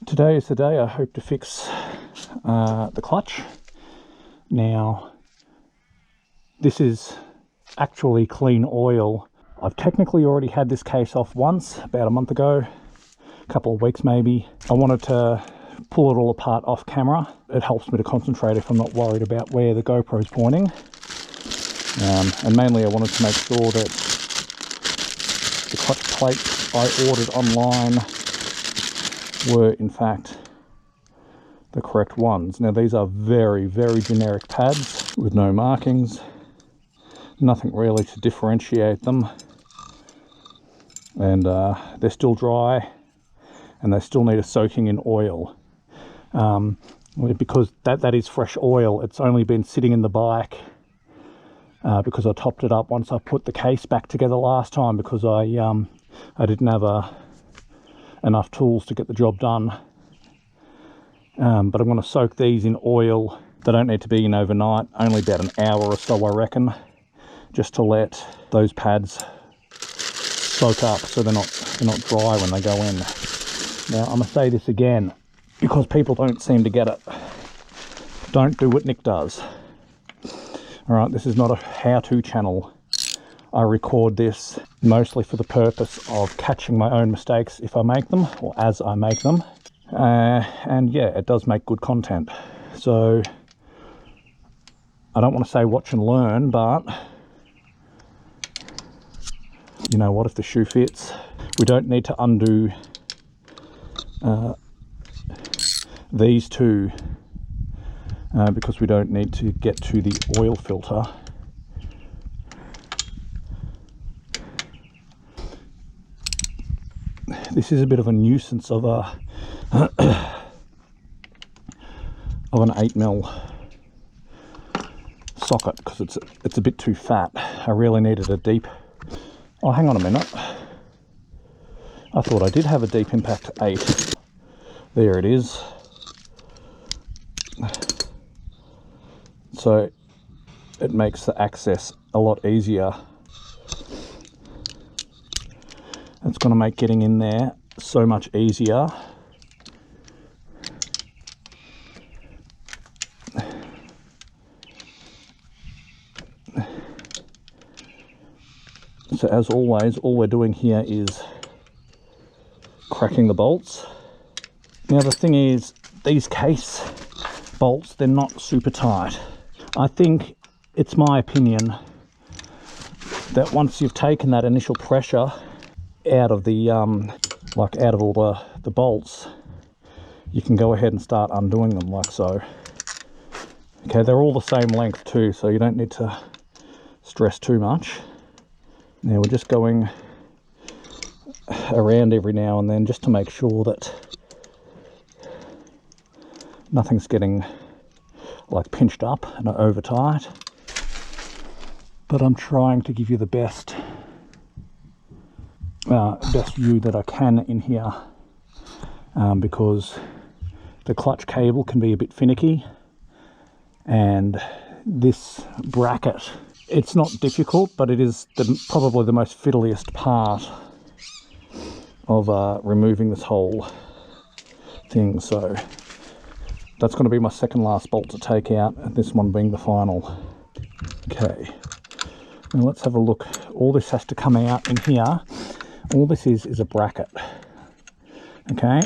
Today is the day I hope to fix the clutch. Now, this is actually clean oil. I've technically already had this case off once, about a month ago, a couple of weeks maybe. I wanted to pull it all apart off camera. It helps me to concentrate if I'm not worried about where the GoPro's pointing. And mainly I wanted to make sure that the clutch plates I ordered online were in fact the correct ones. Now these are very, very generic pads with no markings, nothing really to differentiate them, and they're still dry and they still need a soaking in oil. Because that is fresh oil, it's only been sitting in the bike because I topped it up once I put the case back together last time, because I didn't have enough tools to get the job done. But I'm going to soak these in oil. They don't need to be in overnight, only about an hour or so I reckon, just to let those pads soak up so they're not dry when they go in. Now I'm going to say this again, because people don't seem to get it. Don't do what Nick does. Alright, this is not a how-to channel. I record this mostly for the purpose of catching my own mistakes if I make them, or as I make them. And yeah, it does make good content. So I don't want to say watch and learn, but you know what, if the shoe fits. We don't need to undo these two because we don't need to get to the oil filter. This is a bit of a nuisance of an 8mm socket, because it's a bit too fat. I really needed a deep. Oh, hang on a minute. I thought I did have a deep impact 8. There it is. So it makes the access a lot easier. It's going to make getting in there so much easier. So as always, all we're doing here is cracking the bolts. Now the thing is, these case bolts, they're not super tight. I think, it's my opinion, that once you've taken that initial pressure out of the out of all the bolts, you can go ahead and start undoing them like so. Okay, they're all the same length too, so you don't need to stress too much. Now we're just going around every now and then just to make sure that nothing's getting like pinched up and over tight. But I'm trying to give you the best view that I can in here, because the clutch cable can be a bit finicky, and this bracket, it's not difficult, but it is probably the most fiddliest part of removing this whole thing. So that's going to be my second last bolt to take out, and this one being the final. Okay, now let's have a look. All this has to come out in here. All this is a bracket. Okay,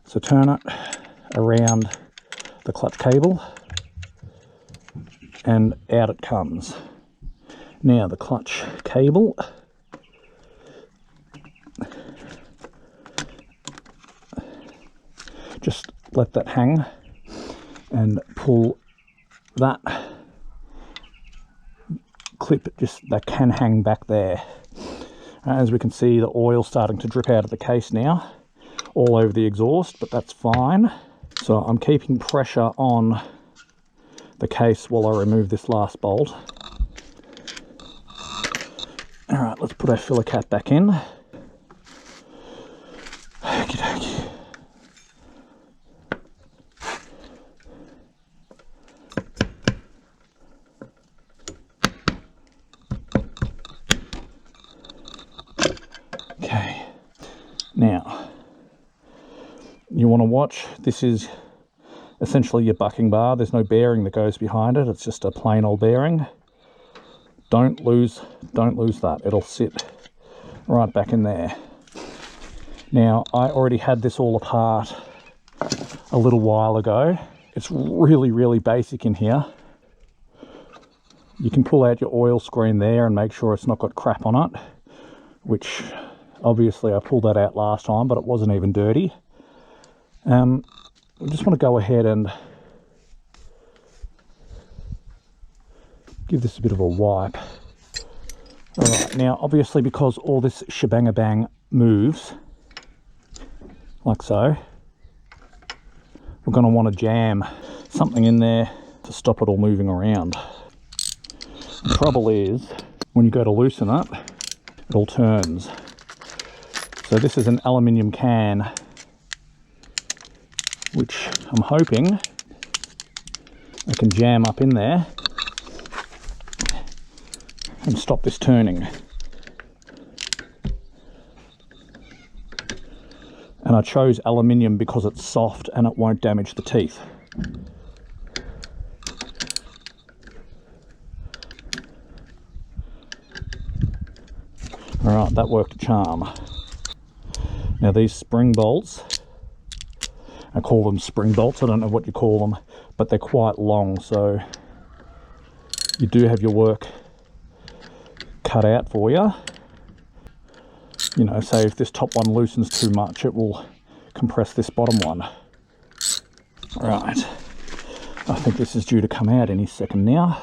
so turn it around the clutch cable and out it comes. Now the clutch cable, just let that hang and pull that clip, that can hang back there. As we can see, the oil's starting to drip out of the case now, all over the exhaust, but that's fine. So I'm keeping pressure on the case while I remove this last bolt. All right, let's put our filler cap back in. Okie dokie. Okay, now you want to watch. This is essentially your bucking bar. There's no bearing that goes behind it. It's just a plain old bearing. Don't lose that. It'll sit right back in there. Now, I already had this all apart a little while ago. It's really, really basic in here. You can pull out your oil screen there and make sure it's not got crap on it, which obviously I pulled that out last time, but it wasn't even dirty. I just want to go ahead and give this a bit of a wipe. All right, now obviously because all this shebang-a-bang moves, like so, we're going to want to jam something in there to stop it all moving around. The trouble is, when you go to loosen it, it all turns. So this is an aluminium can, which I'm hoping I can jam up in there and stop this turning. And I chose aluminium because it's soft and it won't damage the teeth. Alright, that worked a charm. Now these spring bolts, I call them spring bolts, I don't know what you call them, but they're quite long, so you do have your work cut out for you. You know, say if this top one loosens too much, it will compress this bottom one. Right, I think this is due to come out any second now.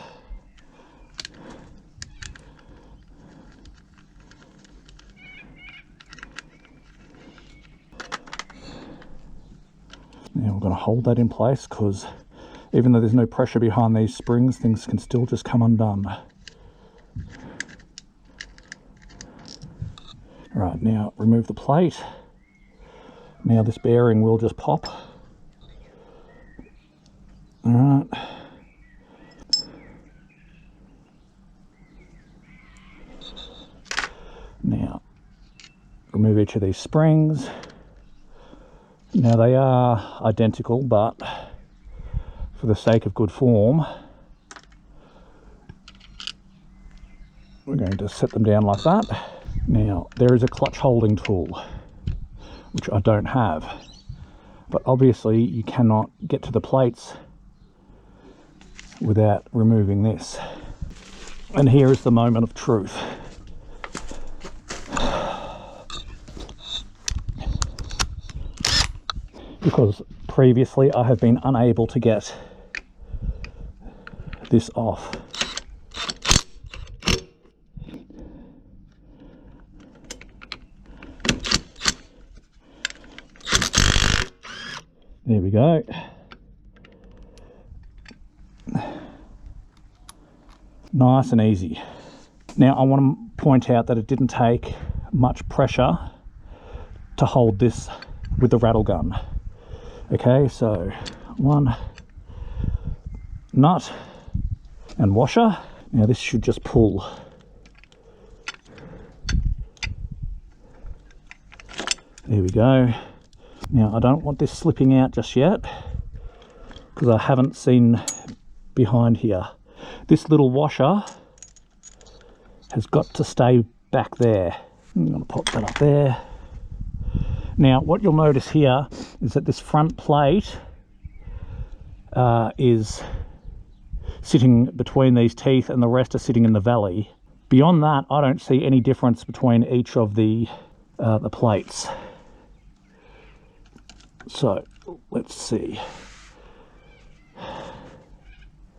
Now we're going to hold that in place because even though there's no pressure behind these springs, things can still just come undone. Right, now remove the plate. Now this bearing will just pop. Alright. Now, remove each of these springs. Now they are identical, but for the sake of good form, we're going to set them down like that. Now, there is a clutch holding tool, which I don't have, but obviously you cannot get to the plates without removing this. And here is the moment of truth. Because previously I have been unable to get this off. There we go. Nice and easy. Now I want to point out that it didn't take much pressure to hold this with the rattle gun. Okay, so one nut and washer. Now this should just pull. There we go. Now I don't want this slipping out just yet because I haven't seen behind here. This little washer has got to stay back there. I'm going to pop that up there. Now what you'll notice here is that this front plate is sitting between these teeth and the rest are sitting in the valley. Beyond that, I don't see any difference between each of the plates. So let's see.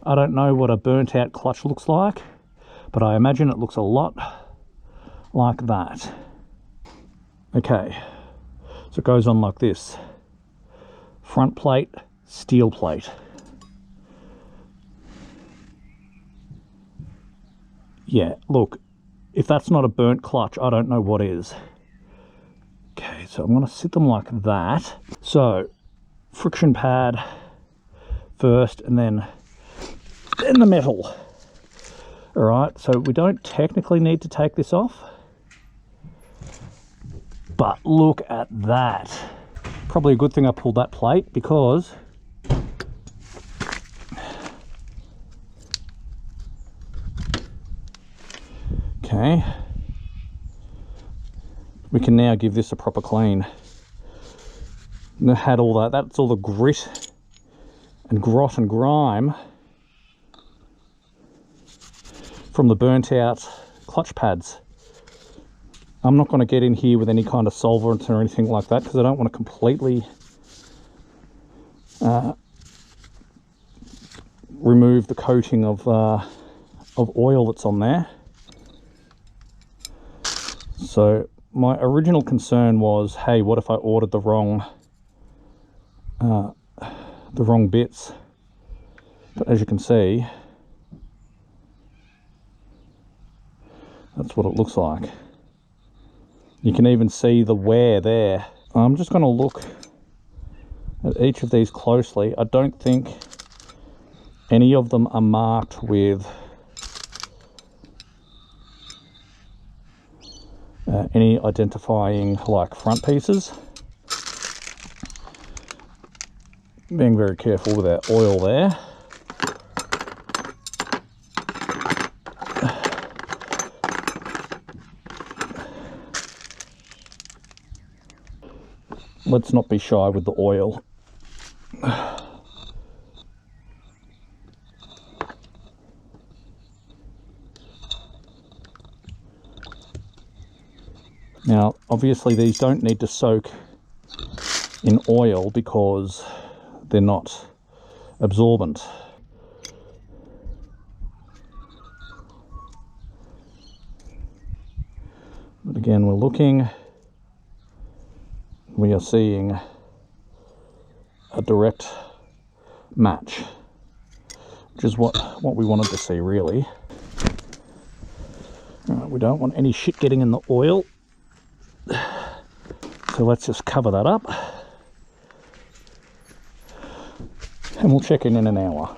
I don't know what a burnt out clutch looks like, but I imagine it looks a lot like that. Okay, so it goes on like this. Front plate, steel plate. Yeah, look, if that's not a burnt clutch, I don't know what is. Okay, so I'm going to sit them like that. So, friction pad first and then the metal. Alright, so we don't technically need to take this off. But look at that. Probably a good thing I pulled that plate, because okay, we can now give this a proper clean. And it had all that, that's all the grit and grot and grime from the burnt out clutch pads. I'm not going to get in here with any kind of solvent or anything like that, because I don't want to completely remove the coating of oil that's on there. So my original concern was, hey, what if I ordered the wrong bits? But as you can see, that's what it looks like. You can even see the wear there. I'm just going to look at each of these closely. I don't think any of them are marked with any identifying like front pieces. Being very careful with our oil there. Let's not be shy with the oil. Now, obviously these don't need to soak in oil because they're not absorbent. But again, we're looking, we are seeing a direct match, which is what we wanted to see, really. We don't want any shit getting in the oil. So let's just cover that up, and we'll check in an hour.